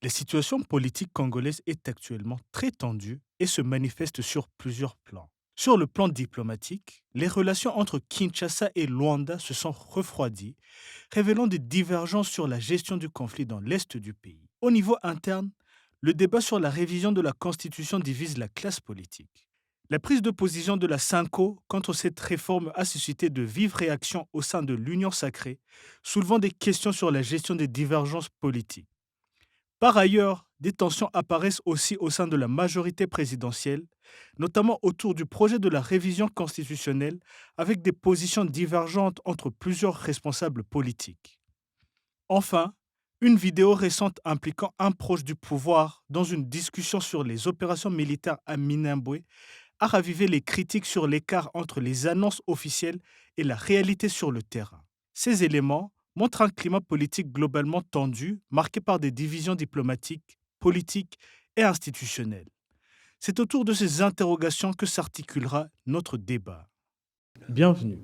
La situation politique congolaise est actuellement très tendue et se manifeste sur plusieurs plans. Sur le plan diplomatique, les relations entre Kinshasa et Luanda se sont refroidies, révélant des divergences sur la gestion du conflit dans l'est du pays. Au niveau interne, le débat sur la révision de la Constitution divise la classe politique. La prise de position de la SYNCO contre cette réforme a suscité de vives réactions au sein de l'Union sacrée, soulevant des questions sur la gestion des divergences politiques. Par ailleurs, des tensions apparaissent aussi au sein de la majorité présidentielle, notamment autour du projet de la révision constitutionnelle, avec des positions divergentes entre plusieurs responsables politiques. Enfin, une vidéo récente impliquant un proche du pouvoir dans une discussion sur les opérations militaires à Minembwe a ravivé les critiques sur l'écart entre les annonces officielles et la réalité sur le terrain. Ces éléments montrent un climat politique globalement tendu, marqué par des divisions diplomatiques, politiques et institutionnelles. C'est autour de ces interrogations que s'articulera notre débat. Bienvenue.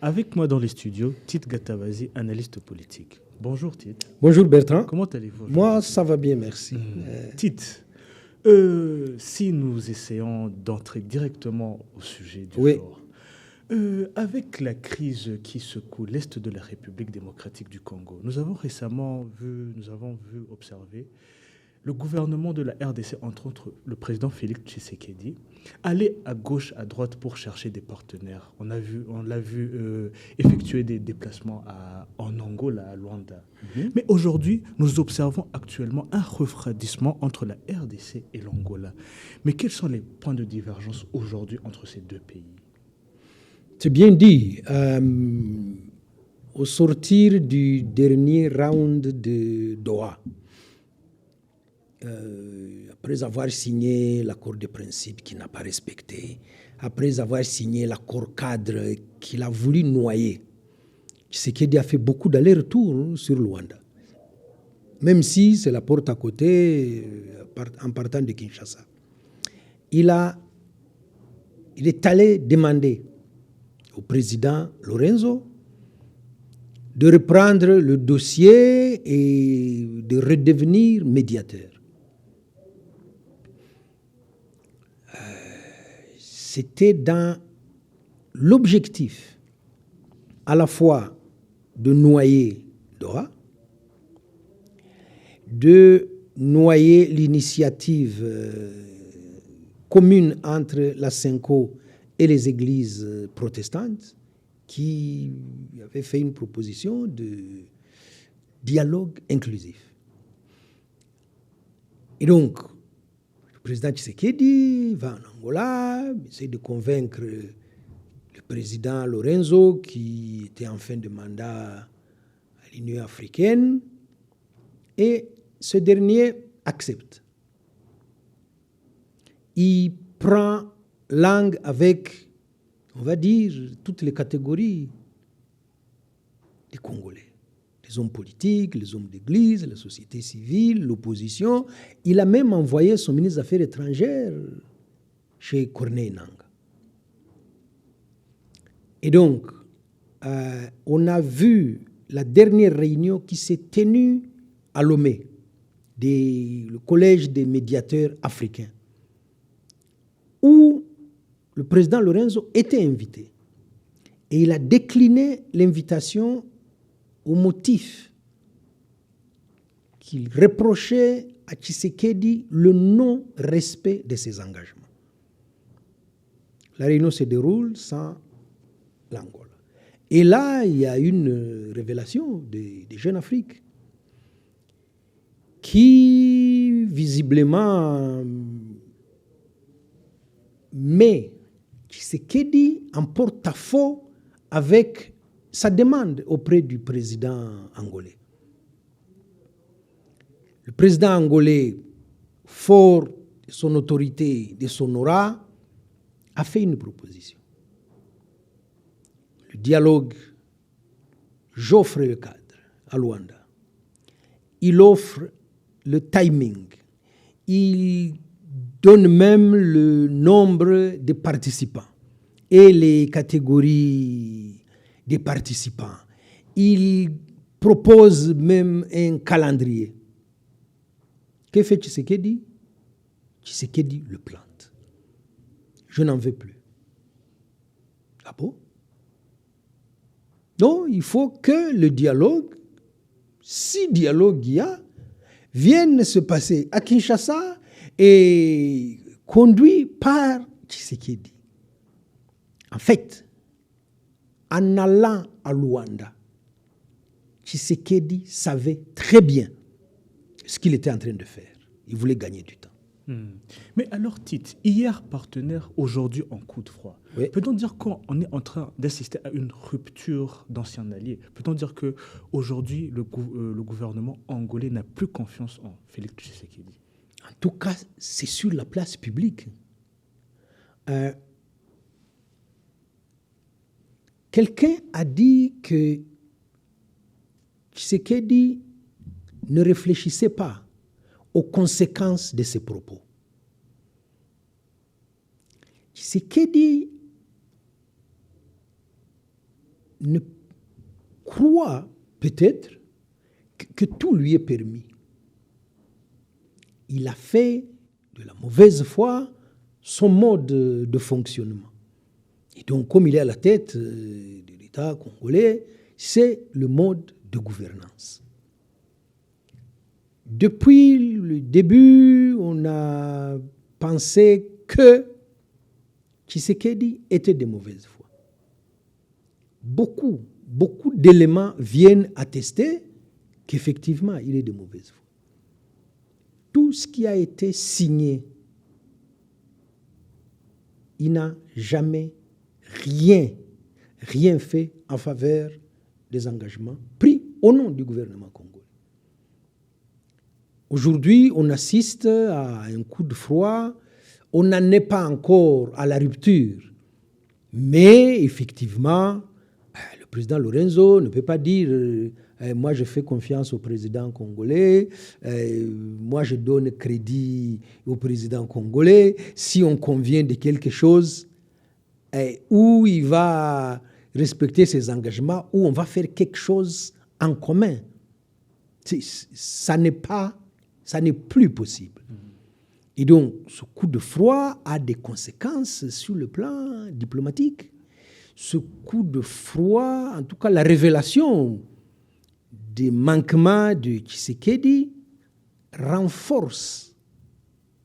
Avec moi dans les studios, Tite Gatavazi, analyste politique. Bonjour Tite. Bonjour Bertrand. Comment allez-vous? Moi, ça va bien, merci. Tite, si nous essayons d'entrer directement au sujet du jour, avec la crise qui secoue l'Est de la République démocratique du Congo, nous avons vu observer le gouvernement de la RDC, entre autres le président Félix Tshisekedi, aller à gauche, à droite pour chercher des partenaires. On l'a vu effectuer des déplacements en Angola, à Luanda. Mais aujourd'hui, nous observons actuellement un refroidissement entre la RDC et l'Angola. Mais quels sont les points de divergence aujourd'hui entre ces deux pays? C'est bien dit. Au sortir du dernier round de Doha, après avoir signé l'accord de principe qu'il n'a pas respecté, après avoir signé l'accord cadre qu'il a voulu noyer, Tshisekedi a fait beaucoup d'allers-retours sur Luanda. Même si c'est la porte à côté en partant de Kinshasa. Il est allé demander au président Lorenzo de reprendre le dossier et de redevenir médiateur. C'était dans l'objectif à la fois de noyer Doha, de noyer l'initiative commune entre la SYNCO et les églises protestantes qui avaient fait une proposition de dialogue inclusif. Et donc, le président Tshisekedi va en Angola, essaie de convaincre le président Lorenzo, qui était en fin de mandat à l'Union africaine, et ce dernier accepte. Il prend langue avec, on va dire, toutes les catégories des Congolais. Les hommes politiques, les hommes d'église, la société civile, l'opposition. Il a même envoyé son ministre des Affaires étrangères chez Corneille Nangaa. Et donc, on a vu la dernière réunion qui s'est tenue à Lomé, le collège des médiateurs africains, où le président Lorenzo était invité. Et il a décliné l'invitation au motif qu'il reprochait à Tshisekedi le non-respect de ses engagements. La réunion se déroule sans l'Angola. Et là, il y a une révélation des Jeunes Afrique qui, visiblement, met Tshisekedi en porte-à-faux avec sa demande auprès du président angolais. Le président angolais, fort de son autorité, de son aura, a fait une proposition. Le dialogue, j'offre le cadre à Luanda. Il offre le timing. Il donne même le nombre de participants et les catégories des participants. Il propose même un calendrier. Que fait Tshisekedi? Tshisekedi le plante. Je n'en veux plus. Ah bon? Non, il faut que le dialogue, si dialogue il y a, vienne se passer à Kinshasa et conduit par Tshisekedi. En fait, en allant à Luanda, Tshisekedi savait très bien ce qu'il était en train de faire. Il voulait gagner du temps. Mais alors, Tite, hier partenaire, aujourd'hui en coup de froid. Oui. Peut-on dire qu'on est en train d'assister à une rupture d'anciens alliés? Peut-on dire qu'aujourd'hui, le gouvernement angolais n'a plus confiance en Félix Tshisekedi? En tout cas, c'est sur la place publique. Quelqu'un a dit que Tshisekedi ne réfléchissait pas aux conséquences de ses propos. Tshisekedi ne croit peut-être que tout lui est permis. Il a fait de la mauvaise foi son mode de fonctionnement. Et donc, comme il est à la tête de l'État congolais, c'est le mode de gouvernance. Depuis le début, on a pensé que Tshisekedi était de mauvaise foi. Beaucoup d'éléments viennent attester qu'effectivement, il est de mauvaise foi. Tout ce qui a été signé, il n'a jamais rien fait en faveur des engagements pris au nom du gouvernement congolais. Aujourd'hui, on assiste à un coup de froid. On n'en est pas encore à la rupture. Mais effectivement, le président Lorenzo ne peut pas dire moi je fais confiance au président congolais, moi je donne crédit au président congolais. Si on convient de quelque chose, où il va respecter ses engagements, où on va faire quelque chose en commun. Ça n'est plus possible. Et donc, ce coup de froid a des conséquences sur le plan diplomatique. Ce coup de froid, en tout cas la révélation des manquements de Tshisekedi, renforce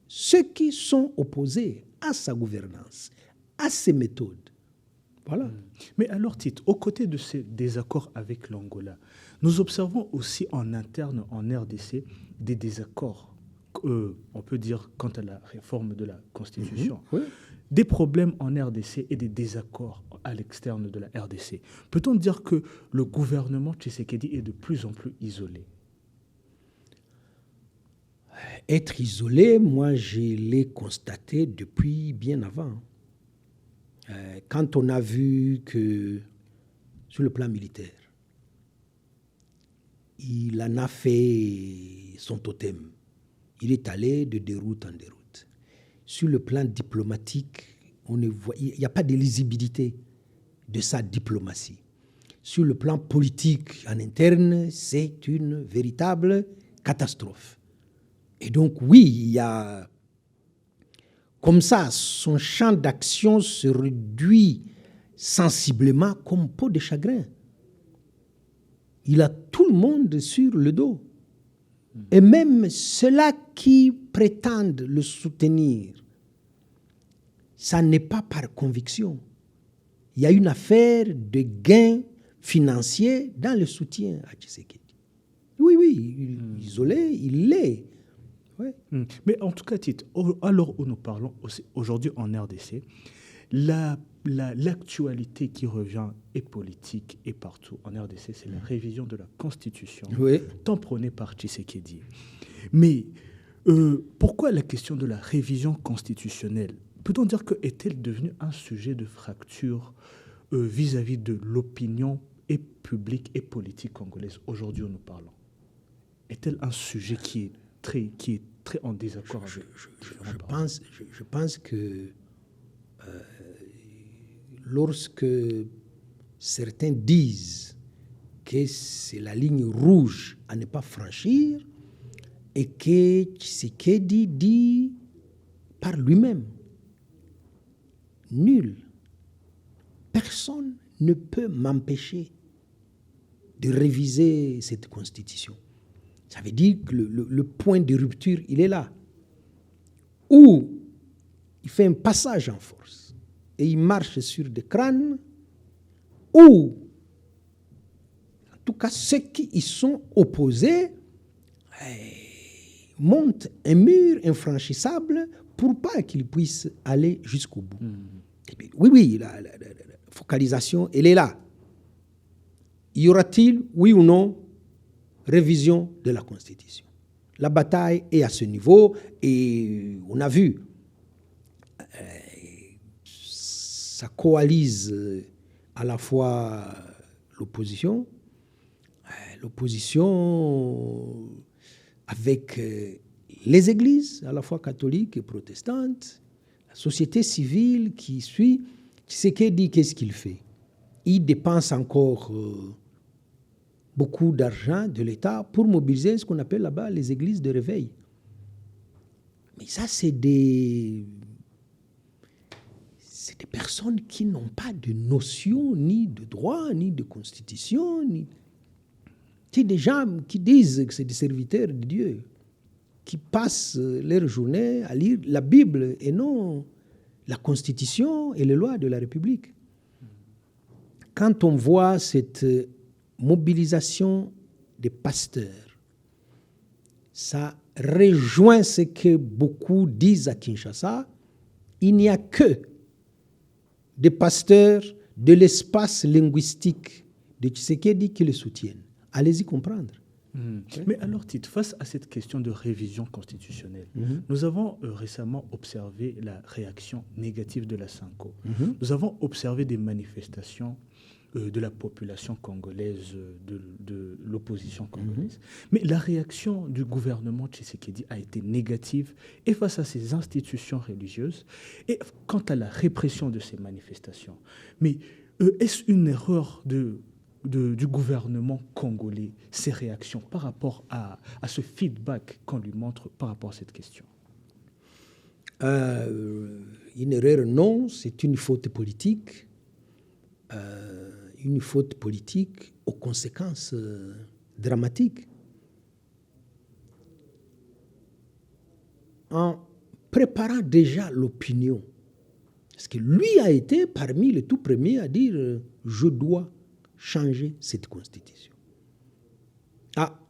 ceux qui sont opposés à sa gouvernance, à ses méthodes. Voilà. Mais alors, Tite, aux côtés de ces désaccords avec l'Angola, nous observons aussi en interne, en RDC, des désaccords, on peut dire, quant à la réforme de la Constitution. Oui. Des problèmes en RDC et des désaccords à l'externe de la RDC. Peut-on dire que le gouvernement Tshisekedi est de plus en plus isolé? Être isolé, moi, je l'ai constaté depuis bien avant. Quand on a vu que, sur le plan militaire, il en a fait son totem. Il est allé de déroute en déroute. Sur le plan diplomatique, il n'y a pas de lisibilité de sa diplomatie. Sur le plan politique en interne, c'est une véritable catastrophe. Et donc, oui, il y a... Comme ça, son champ d'action se réduit sensiblement comme peau de chagrin. Il a tout le monde sur le dos. Et même ceux-là qui prétendent le soutenir, ça n'est pas par conviction. Il y a une affaire de gain financier dans le soutien à Tshisekedi. Oui, isolé, il l'est. Ouais. Mais en tout cas, Tite, alors où nous parlons aujourd'hui en RDC, l'actualité qui revient est politique et partout en RDC, c'est la révision de la Constitution, tant prônée par Tshisekedi. Mais pourquoi la question de la révision constitutionnelle, peut-on dire que est-elle devenue un sujet de fracture vis-à-vis de l'opinion et publique et politique congolaise aujourd'hui où nous parlons? Est-elle un sujet qui est très en désaccord avec je pense que lorsque certains disent que c'est la ligne rouge à ne pas franchir, et que Tshisekedi dit par lui-même. Nul, personne ne peut m'empêcher de réviser cette constitution. Ça veut dire que le point de rupture, il est là. Ou il fait un passage en force et il marche sur des crânes, ou, en tout cas, ceux qui y sont opposés montent un mur infranchissable pour pas qu'ils puissent aller jusqu'au bout. Oui, la focalisation, elle est là. Y aura-t-il, oui ou non, révision de la Constitution? La bataille est à ce niveau et on a vu, ça coalise à la fois l'opposition avec les églises, à la fois catholiques et protestantes, la société civile qui suit. Tshisekedi, qu'est-ce qu'il fait? Il dépense encore beaucoup d'argent de l'État pour mobiliser ce qu'on appelle là-bas les églises de réveil. Mais ça, c'est des personnes qui n'ont pas de notion ni de droit, ni de constitution. C'est des gens qui disent que c'est des serviteurs de Dieu, qui passent leur journée à lire la Bible et non la Constitution et les lois de la République. Quand on voit cette mobilisation des pasteurs, ça rejoint ce que beaucoup disent à Kinshasa. Il n'y a que des pasteurs de l'espace linguistique de Tshisekedi qui le soutiennent. Allez-y comprendre. Mais alors, Tite, face à cette question de révision constitutionnelle, nous avons récemment observé la réaction négative de la SENCO. Nous avons observé des manifestations de la population congolaise, de l'opposition congolaise. Mais la réaction du gouvernement Tshisekedi a été négative et face à ces institutions religieuses et quant à la répression de ces manifestations. Mais est-ce une erreur du gouvernement congolais, ces réactions par rapport à ce feedback qu'on lui montre par rapport à cette question? Une erreur, non, c'est une faute politique. Une faute politique aux conséquences dramatiques. En préparant déjà l'opinion, parce que lui a été parmi les tout premiers à dire « je dois changer cette constitution ». Ah,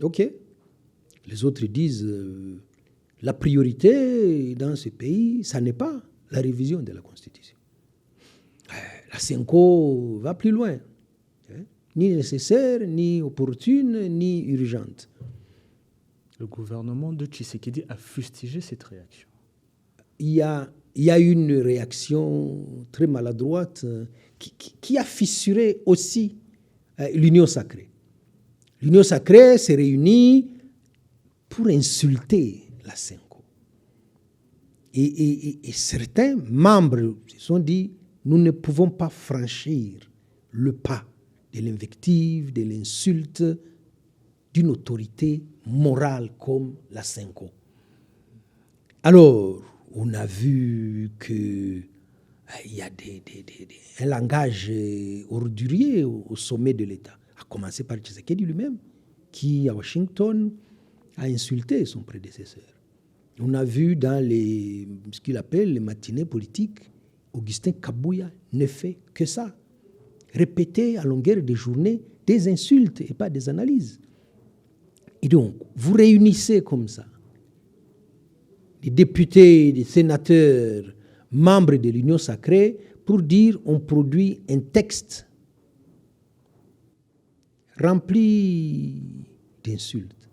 ok. Les autres disent la priorité dans ce pays, ça n'est pas la révision de la constitution. La SENCO va plus loin, ni nécessaire, ni opportune, ni urgente. Le gouvernement de Tshisekedi a fustigé cette réaction. Il y a une réaction très maladroite qui a fissuré aussi l'Union sacrée. L'Union sacrée s'est réunie pour insulter la SENCO. Et certains membres se sont dit nous ne pouvons pas franchir le pas de l'invective, de l'insulte d'une autorité morale comme la SENCO. Alors, on a vu qu'il y a un langage ordurier au sommet de l'État, à commencer par Tshisekedi lui-même, qui, à Washington, a insulté son prédécesseur. On a vu dans ce qu'il appelle les matinées politiques, Augustin Kabouya ne fait que ça. Répéter à longueur de journée des insultes et pas des analyses. Et donc, vous réunissez comme ça des députés, des sénateurs, membres de l'Union sacrée, pour dire on produit un texte rempli d'insultes.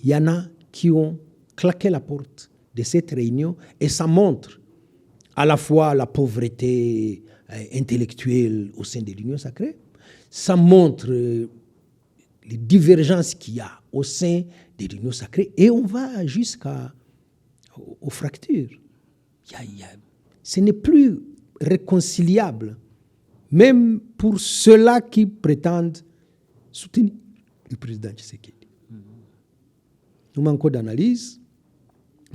Il y en a qui ont claqué la porte de cette réunion et ça montre à la fois la pauvreté intellectuelle au sein de l'Union sacrée, ça montre les divergences qu'il y a au sein de l'Union sacrée et on va jusqu'aux fractures. Ce n'est plus réconciliable, même pour ceux-là qui prétendent soutenir le président Tshisekedi. nous manquons d'analyse,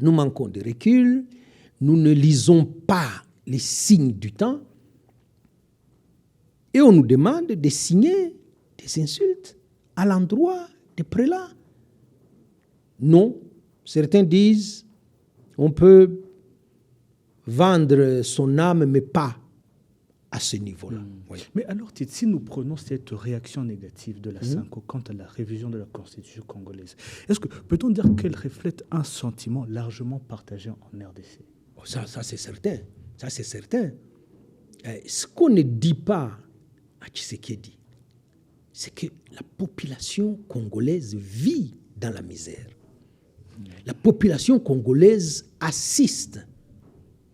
nous manquons de recul, nous ne lisons pas les signes du temps et on nous demande de signer des insultes à l'endroit des prélats. Non, certains disent on peut vendre son âme, mais pas à ce niveau-là. Oui. Mais alors, Tite, si nous prenons cette réaction négative de la SYNCO quant à la révision de la Constitution congolaise, peut-on dire qu'elle reflète un sentiment largement partagé en RDC? Ça c'est certain. Ça, c'est certain. Ce qu'on ne dit pas à Tshisekedi, c'est que la population congolaise vit dans la misère. La population congolaise assiste.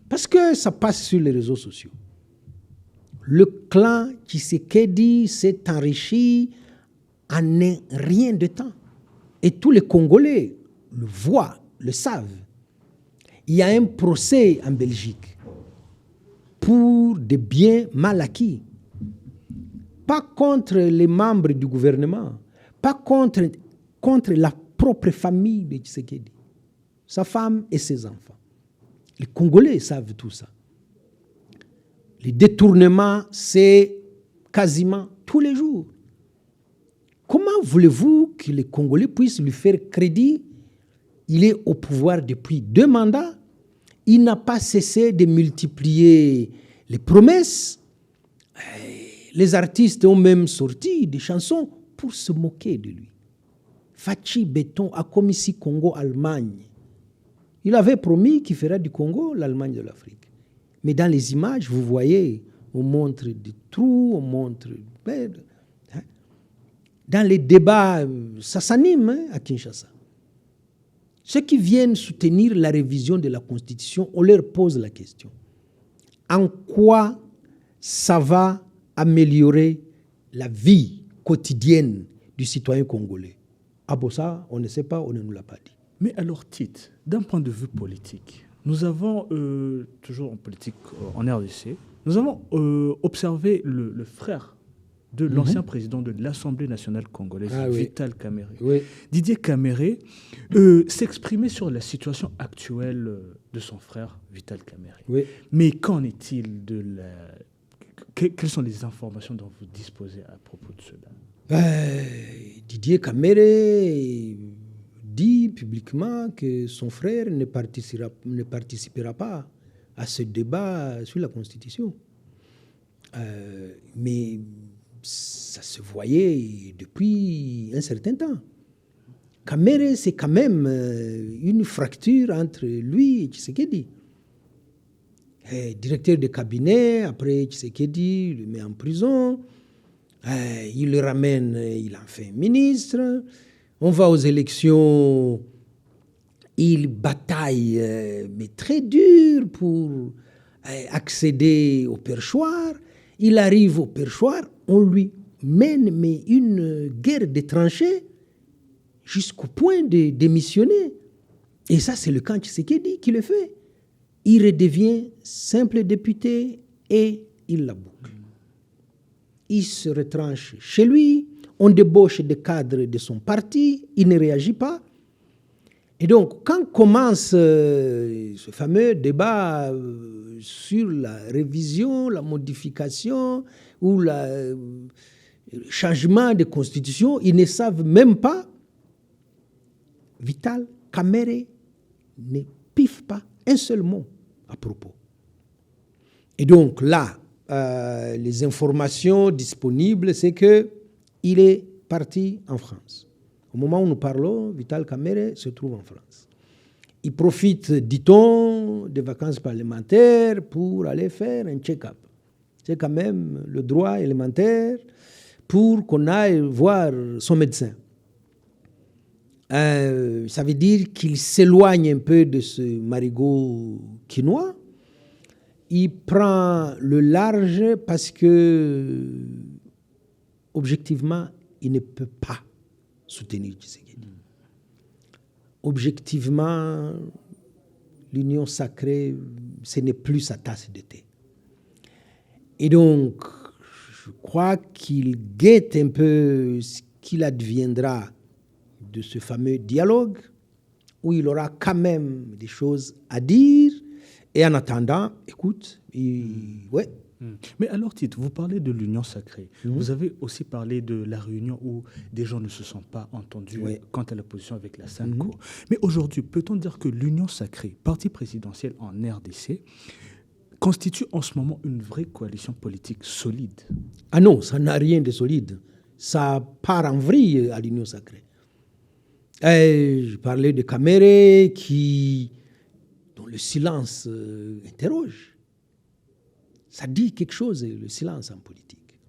Parce que ça passe sur les réseaux sociaux. Le clan Tshisekedi s'est enrichi en un rien de temps. Et tous les Congolais le voient, le savent. Il y a un procès en Belgique pour des biens mal acquis. Pas contre les membres du gouvernement, pas contre la propre famille de Tshisekedi, sa femme et ses enfants. Les Congolais savent tout ça. Les détournements, c'est quasiment tous les jours. Comment voulez-vous que les Congolais puissent lui faire crédit? Il est au pouvoir depuis 2 mandats. Il n'a pas cessé de multiplier les promesses. Les artistes ont même sorti des chansons pour se moquer de lui. Fachi Béton a commis ici Congo-Allemagne. Il avait promis qu'il ferait du Congo l'Allemagne de l'Afrique. Mais dans les images, vous voyez, on montre des trous, on montre... Dans les débats, ça s'anime à Kinshasa. Ceux qui viennent soutenir la révision de la Constitution, on leur pose la question. En quoi ça va améliorer la vie quotidienne du citoyen congolais? Ah bon, ça, on ne sait pas, on ne nous l'a pas dit. Mais alors, Tite, d'un point de vue politique, nous avons, toujours en politique en RDC, nous avons observé le frère de l'ancien président de l'Assemblée nationale congolaise, Vital Kamerhe. Oui. Didier Kamerhe s'exprimait sur la situation actuelle de son frère, Vital Kamerhe. Oui. Mais qu'en est-il de la... Quelles sont les informations dont vous disposez à propos de cela? Didier Kamerhe dit publiquement que son frère ne participera pas à ce débat sur la Constitution. Mais ça se voyait depuis un certain temps. Kamerhe, c'est quand même une fracture entre lui et Tshisekedi. Directeur de cabinet, après Tshisekedi le met en prison, il le ramène, il en fait ministre. On va aux élections, il bataille, mais très dur pour accéder au perchoir. Il arrive au perchoir, on lui mène mais une guerre de tranchées jusqu'au point de démissionner. Et ça, c'est le camp Tshisekedi qui le fait. Il redevient simple député et il la boucle. Il se retranche chez lui, on débauche des cadres de son parti, il ne réagit pas. Et donc, quand commence ce fameux débat sur la révision, la modification ou le changement de constitution, ils ne savent même pas. Vital Kamerhe ne piffe pas un seul mot à propos. Et donc là, les informations disponibles, c'est qu'il est parti en France. Au moment où nous parlons, Vital Kamerhe se trouve en France. Il profite, dit-on, des vacances parlementaires pour aller faire un check-up. C'est quand même le droit élémentaire pour qu'on aille voir son médecin. Ça veut dire qu'il s'éloigne un peu de ce marigot quinois. Il prend le large parce que, objectivement, il ne peut pas soutenir Tshisekedi. Objectivement, l'union sacrée, ce n'est plus sa tasse de thé. Et donc, je crois qu'il guette un peu ce qu'il adviendra de ce fameux dialogue où il aura quand même des choses à dire. Et en attendant, écoute, ouais. Mais alors, Tite, vous parlez de l'union sacrée. Vous avez aussi parlé de la réunion où des gens ne se sont pas entendus quant à la position avec la Sainte Cour. Mais aujourd'hui, peut-on dire que l'union sacrée, parti présidentiel en RDC, constitue en ce moment une vraie coalition politique solide? Ah non, ça n'a rien de solide. Ça part en vrille à l'union sacrée. Je parlais de Caméré dont le silence interroge. Ça dit quelque chose, le silence en politique.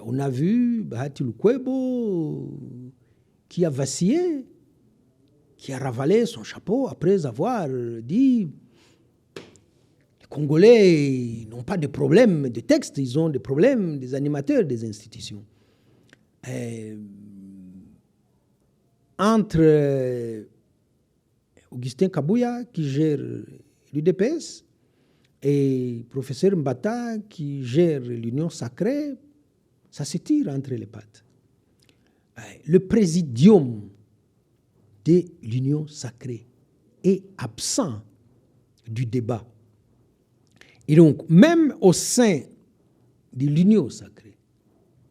On a vu Bahati Lukwebo qui a vacillé, qui a ravalé son chapeau après avoir dit les Congolais n'ont pas de problème de texte, ils ont des problèmes des animateurs des institutions. Entre Augustin Kabouya qui gère l'UDPS et professeur Mbata qui gère l'Union sacrée, ça se tire entre les pattes. Le présidium de l'Union sacrée est absent du débat. Et donc, même au sein de l'Union sacrée,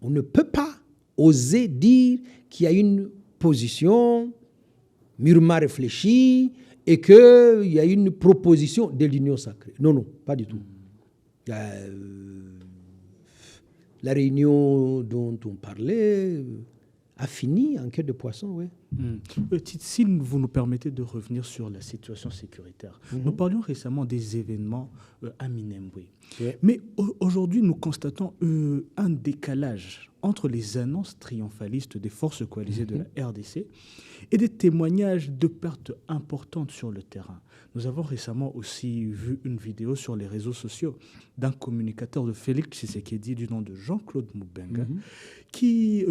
on ne peut pas oser dire qu'il y a une position mûrement réfléchie et qu'il y a une proposition de l'Union sacrée. Non, non, pas du tout. La réunion dont on parlait a fini en queue de poisson, oui. Si vous nous permettez de revenir sur la situation sécuritaire, nous parlions récemment des événements à Minembwe. Mais aujourd'hui, nous constatons un décalage entre les annonces triomphalistes des forces coalisées de la RDC et des témoignages de pertes importantes sur le terrain. Nous avons récemment aussi vu une vidéo sur les réseaux sociaux d'un communicateur de Félix Tshisekedi du nom de Jean-Claude Moubenga qui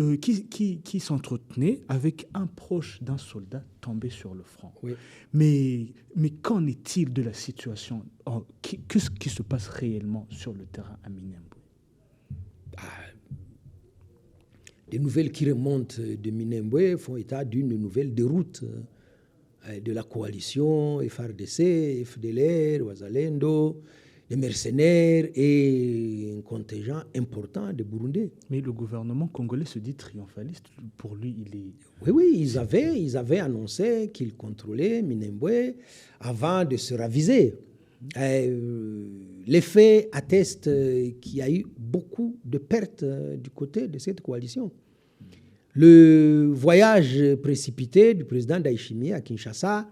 s'entretenait avec un proche d'un soldat tombé sur le front. Oui. Mais qu'en est-il de la situation? Qu'est-ce qui se passe réellement sur le terrain à Minembwe? Les nouvelles qui remontent de Minembwe font état d'une nouvelle déroute de la coalition FARDC, FDLR, Wazalendo, les mercenaires et un contingent important de Burundais. Mais le gouvernement congolais se dit triomphaliste. Pour lui, il est... Oui, ils avaient annoncé qu'ils contrôlaient Minembwe avant de se raviser. Les faits attestent qu'il y a eu beaucoup de pertes du côté de cette coalition. Le voyage précipité du président Ndayishimiye à Kinshasa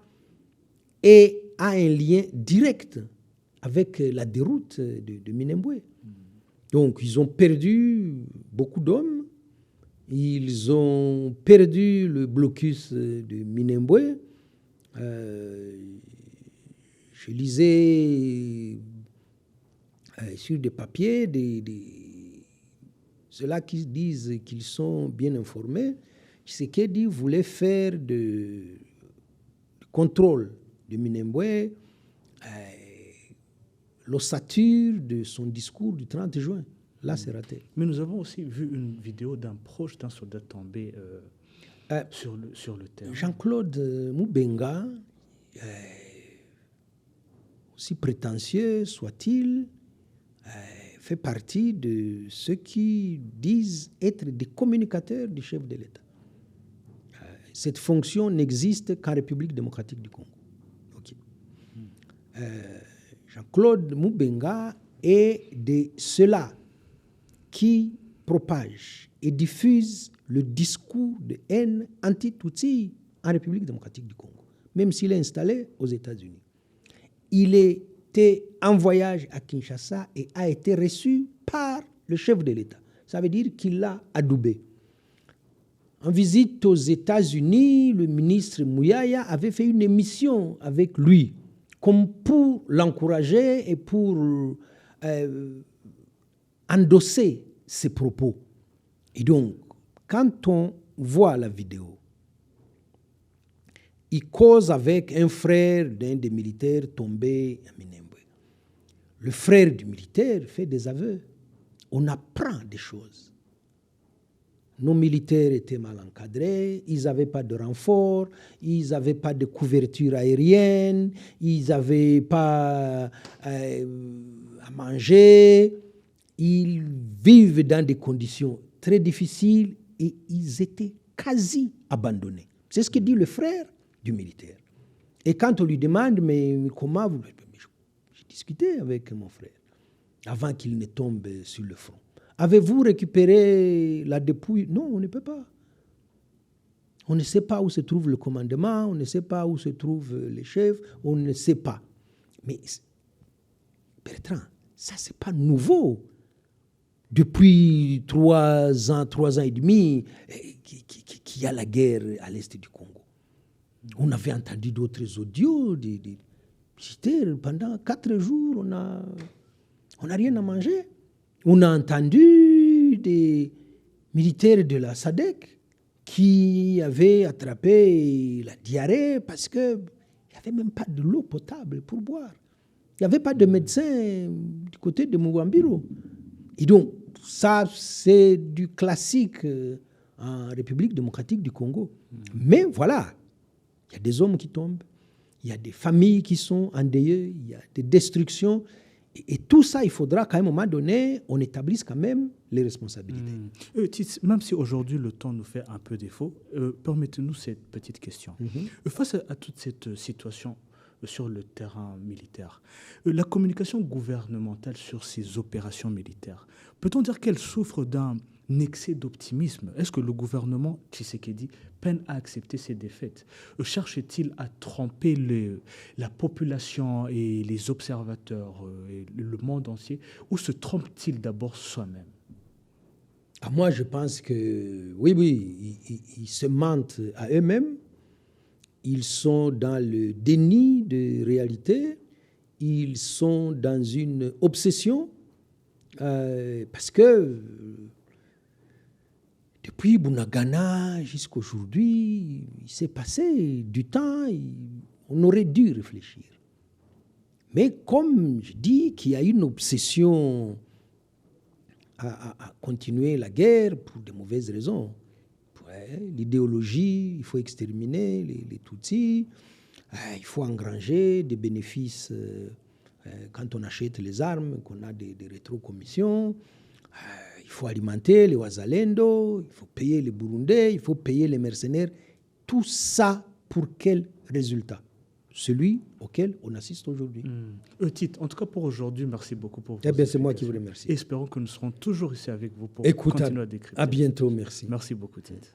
a un lien direct avec la déroute de Minembwe. Donc, ils ont perdu beaucoup d'hommes. Ils ont perdu le blocus de Minembwe. Je lisais sur des papiers ceux-là qui disent qu'ils sont bien informés. Tshisekedi voulait faire de contrôle de Minembwe l'ossature de son discours du 30 juin. Là, c'est raté. Mais nous avons aussi vu une vidéo d'un proche d'un soldat tombé sur le terrain. Jean-Claude Moubenga, aussi prétentieux soit-il, fait partie de ceux qui disent être des communicateurs du chef de l'État. Cette fonction n'existe qu'en République démocratique du Congo. Okay. Jean-Claude Moubenga est de ceux-là qui propagent et diffusent le discours de haine anti-Tutsi en République démocratique du Congo, même s'il est installé aux États-Unis. Il était en voyage à Kinshasa et a été reçu par le chef de l'État. Ça veut dire qu'il l'a adoubé. En visite aux États-Unis, le ministre Mouyaya avait fait une émission avec lui, comme pour l'encourager et pour endosser ses propos. Et donc, quand on voit la vidéo, il cause avec un frère d'un des militaires tombés à Minembwe. Le frère du militaire fait des aveux. On apprend des choses. Nos militaires étaient mal encadrés, ils n'avaient pas de renfort, ils n'avaient pas de couverture aérienne, ils n'avaient pas à manger. Ils vivent dans des conditions très difficiles et ils étaient quasi abandonnés. C'est ce que dit le frère du militaire. Et quand on lui demande, mais comment vous... J'ai discuté avec mon frère avant qu'il ne tombe sur le front. Avez-vous récupéré la dépouille? Non, on ne peut pas. On ne sait pas où se trouve le commandement, on ne sait pas où se trouvent les chefs, on ne sait pas. Mais Bertrand, ça, ce n'est pas nouveau. Depuis 3 ans et demi, qu'il y a la guerre à l'est du Congo. On avait entendu d'autres audios des militaires. Pendant 4 jours, on n'a rien à manger. On a entendu des militaires de la SADC qui avaient attrapé la diarrhée parce qu'il n'y avait même pas de l'eau potable pour boire. Il n'y avait pas de médecin du côté de Mugambiro. Et donc, ça, c'est du classique en République démocratique du Congo. Mais voilà, il y a des hommes qui tombent, il y a des familles qui sont endeuillées, il y a des destructions. Et tout ça, il faudra qu'à un moment donné, on établisse quand même les responsabilités. Même si aujourd'hui le temps nous fait un peu défaut, permettez-nous cette petite question. Face à toute cette situation sur le terrain militaire, la communication gouvernementale sur ces opérations militaires, peut-on dire qu'elle souffre d'un excès d'optimisme? Est-ce que le gouvernement Tshisekedi peine à accepter ses défaites? Cherche-t-il à tromper la population et les observateurs et le monde entier, ou se trompe-t-il d'abord soi-même? Moi, je pense que oui, ils se mentent à eux-mêmes. Ils sont dans le déni de réalité. Ils sont dans une obsession parce que depuis Bunagana jusqu'à aujourd'hui, il s'est passé du temps, on aurait dû réfléchir. Mais comme je dis qu'il y a une obsession à continuer la guerre pour de mauvaises raisons, l'idéologie, il faut exterminer les Tutsis, il faut engranger des bénéfices quand on achète les armes, qu'on a des rétrocommissions. Il faut alimenter les Wazalendo, il faut payer les Burundais, il faut payer les mercenaires. Tout ça pour quel résultat? Celui auquel on assiste aujourd'hui. Tite, en tout cas pour aujourd'hui, merci beaucoup pour vos explications. C'est moi qui vous remercie. Espérons que nous serons toujours ici avec vous pour continuer à décrypter. À bientôt, merci. Merci beaucoup, Tite.